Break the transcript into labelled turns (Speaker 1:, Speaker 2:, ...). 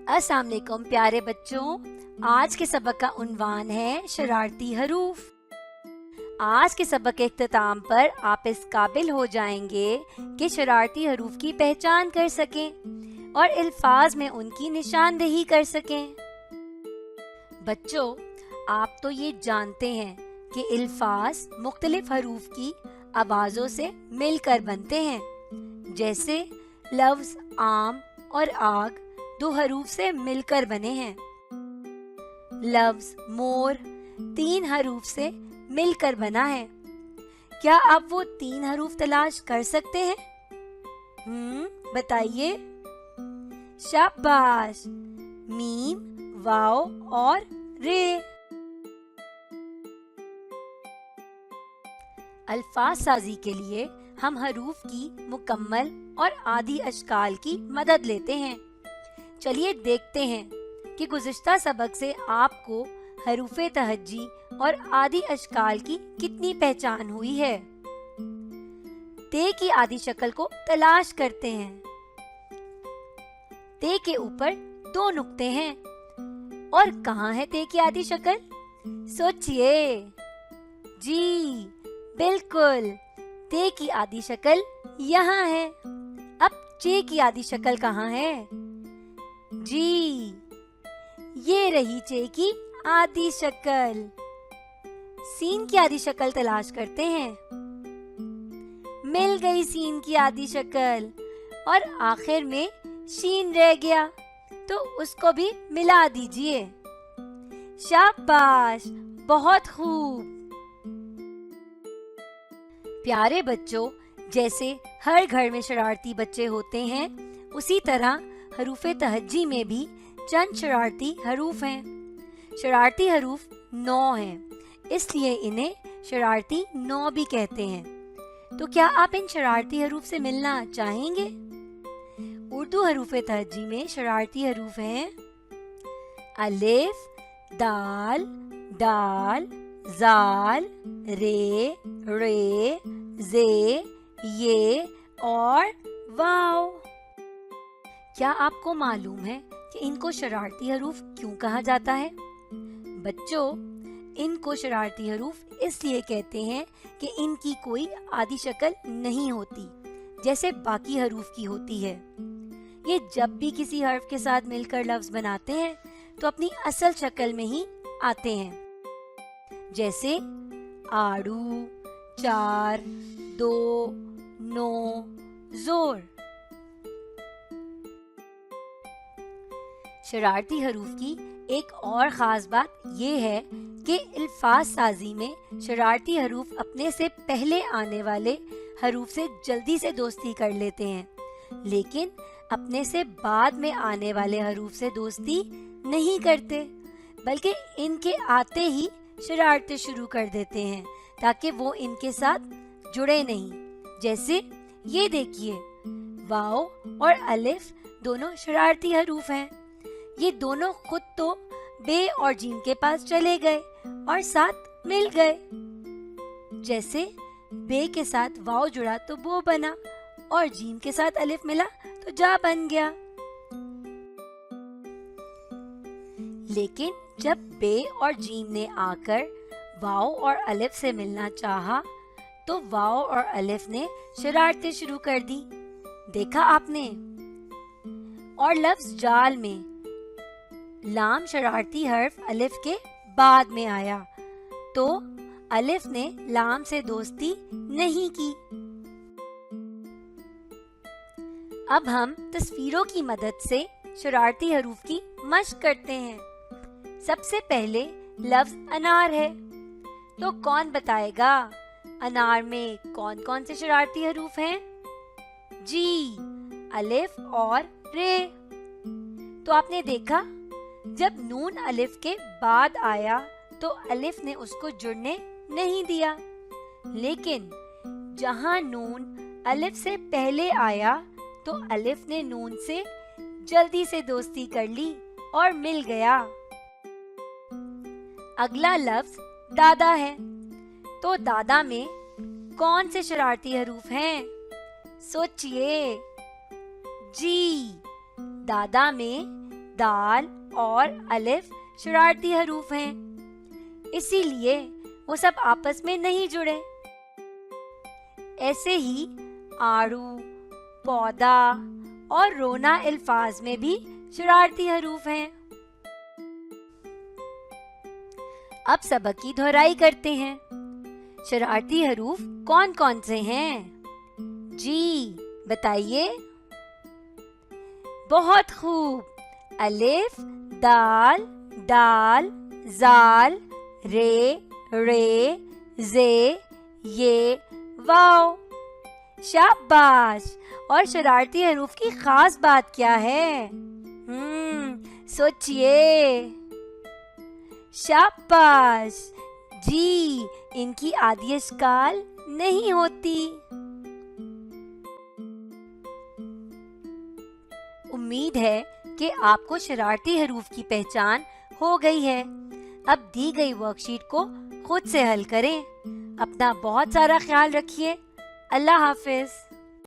Speaker 1: अस्सलाम वालेकुम प्यारे बच्चों, आज के सबक का उन्वान है शरारती हरूफ। आज के सबक के इख्तिताम पर आप इस काबिल हो जाएंगे कि शरारती हरूफ की पहचान कर सकें और अल्फाज में उनकी निशानदेही कर सकें। बच्चों, आप तो ये जानते हैं कि अल्फाज मुख्तलिफ हरूफ की आवाज़ों से मिलकर बनते हैं, जैसे लफ्ज़ आम और आग दो हरूफ से मिलकर बने हैं। लफ्ज़ मोर 3 हरूफ से मिलकर बना है। क्या आप वो 3 हरूफ तलाश कर सकते हैं? बताइए। शाबाश, मीम, वाव और रे। अल्फाज साजी के लिए हम हरूफ की मुकम्मल और आधी अशकाल की मदद लेते हैं। चलिए देखते हैं कि गुज़िश्ता सबक से आपको हरूफे तहज्जी और आधी अशकाल की कितनी पहचान हुई है। ते की आधी शक्ल को तलाश करते हैं। ते के ऊपर 2 नुक्ते हैं और कहाँ है ते की आधी शक्ल? सोचिए। जी बिल्कुल, ते की आधी शक्ल यहाँ है। अब चे की आधी शक्ल कहाँ है? जी, ये रही चे की आधी शक्ल। सीन की आधी शक्ल तलाश करते हैं। मिल गई सीन की आधी शक्ल और आखिर में शीन रह गया, तो उसको भी मिला दीजिए। शाबाश, बहुत खूब। प्यारे बच्चों, जैसे हर घर में शरारती बच्चे होते हैं, उसी तरह हरूफे तहज्जी में भी चंद शरारती हरूफ हैं। शरारती हरूफ 9 हैं, इसलिए इन्हें शरारती 9 भी कहते हैं। तो क्या आप इन शरारती हरूफ से मिलना चाहेंगे? उर्दू हरूफे तहज्जी में शरारती हरूफ हैं अलिफ, दाल, दाल, जाल, रे, रे, जे, ये और वाव। क्या आपको मालूम है कि इनको शरारती हरूफ क्यों कहा जाता है? बच्चों, इनको शरारती हरूफ इसलिए कहते हैं कि इनकी कोई आधी शक्ल नहीं होती, जैसे बाकी हरूफ की होती है। ये जब भी किसी हर्फ के साथ मिलकर लफ्ज बनाते हैं तो अपनी असल शक्ल में ही आते हैं, जैसे आड़ू, 4, 2, 9, जोर। शरारती हरूफ की एक और ख़ास बात ये है कि अल्फाज साजी में शरारती हरूफ अपने से पहले आने वाले हरूफ से जल्दी से दोस्ती कर लेते हैं, लेकिन अपने से बाद में आने वाले हरूफ से दोस्ती नहीं करते, बल्कि इनके आते ही शरारतें शुरू कर देते हैं ताकि वो इनके साथ जुड़े नहीं। जैसे ये देखिए, वाव और अलिफ दोनों शरारती हरूफ हैं। ये दोनों खुद तो बे और जीम के पास चले गए और साथ मिल गए। जैसे बे के साथ वाव जुड़ा तो बो बना और जीम के साथ अलिफ मिला तो जा बन गया। लेकिन जब बे और जीम ने आकर वाव और अलिफ से मिलना चाहा तो वाव और अलिफ ने शरारतें शुरू कर दी। देखा आपने? और लफ्ज जाल में लाम शरारती हर्फ अलिफ के बाद में आया, तो अलिफ ने लाम से दोस्ती नहीं की। अब हम तस्वीरों की मदद से शरारती हरूफ की मश्क करते हैं। सबसे पहले लफ्ज अनार है, तो कौन बताएगा अनार में कौन कौन से शरारती हरूफ हैं? जी, अलिफ और रे। तो आपने देखा, जब नून अलिफ के बाद आया तो अलिफ ने उसको जुड़ने नहीं दिया, लेकिन जहां नून अलिफ से पहले आया तो अलिफ ने नून से जल्दी से दोस्ती कर ली और मिल गया। अगला लफ्ज दादा है, तो दादा में कौन से शरारती हरूफ हैं? सोचिए। जी, दादा में دال اور الف شرارتی حروف ہیں، اسی لیے وہ سب آپس میں نہیں جڑے۔ ایسے ہی آڑو، پودا اور رونا الفاظ میں بھی شرارتی حروف ہیں۔ اب سبق کی دہرائی کرتے ہیں۔ شرارتی حروف کون کون سے ہیں؟ جی بتائیے۔ بہت خوب، الف، دال، ڈال، زال، رے، رے، زے، یہ، واو۔ شاباش! اور شرارتی حروف کی خاص بات کیا ہے؟ سوچئے۔ شاباش! جی، ان کی آدھی اشکال نہیں ہوتی۔ امید ہے کہ آپ کو شرارتی حروف کی پہچان ہو گئی ہے۔ اب دی گئی ورک شیٹ کو خود سے حل کریں۔ اپنا بہت سارا خیال رکھیے۔ اللہ حافظ۔